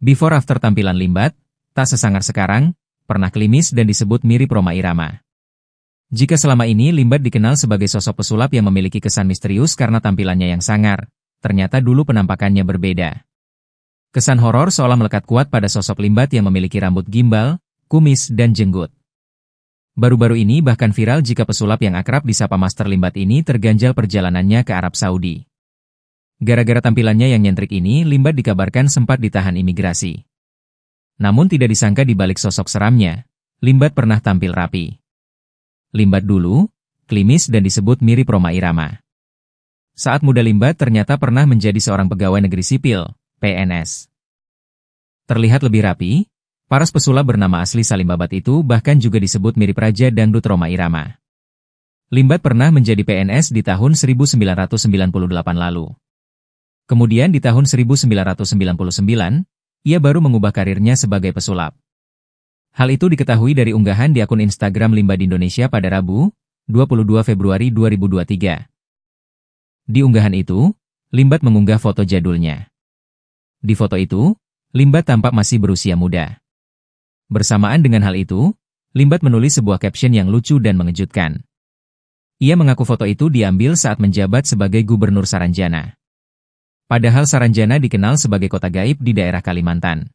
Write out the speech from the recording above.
Before after tampilan Limbat, tak sesangar sekarang, pernah klimis dan disebut mirip Rhoma Irama. Jika selama ini Limbat dikenal sebagai sosok pesulap yang memiliki kesan misterius karena tampilannya yang sangar, ternyata dulu penampakannya berbeda. Kesan horor seolah melekat kuat pada sosok Limbat yang memiliki rambut gimbal, kumis, dan jenggut. Baru-baru ini bahkan viral jika pesulap yang akrab disapa Master Limbat ini terganjal perjalanannya ke Arab Saudi. Gara-gara tampilannya yang nyentrik ini, Limbat dikabarkan sempat ditahan imigrasi. Namun tidak disangka di balik sosok seramnya, Limbat pernah tampil rapi. Limbat dulu, klimis dan disebut mirip Rhoma Irama. Saat muda Limbat ternyata pernah menjadi seorang pegawai negeri sipil, PNS. Terlihat lebih rapi, paras pesulap bernama asli Salim Babat itu bahkan juga disebut mirip Raja Dangdut Rhoma Irama. Limbat pernah menjadi PNS di tahun 1998 lalu. Kemudian di tahun 1999, ia baru mengubah karirnya sebagai pesulap. Hal itu diketahui dari unggahan di akun Instagram Limbat Indonesia pada Rabu, 22 Februari 2023. Di unggahan itu, Limbat mengunggah foto jadulnya. Di foto itu, Limbat tampak masih berusia muda. Bersamaan dengan hal itu, Limbat menulis sebuah caption yang lucu dan mengejutkan. Ia mengaku foto itu diambil saat menjabat sebagai Gubernur Saranjana. Padahal Saranjana dikenal sebagai kota gaib di daerah Kalimantan.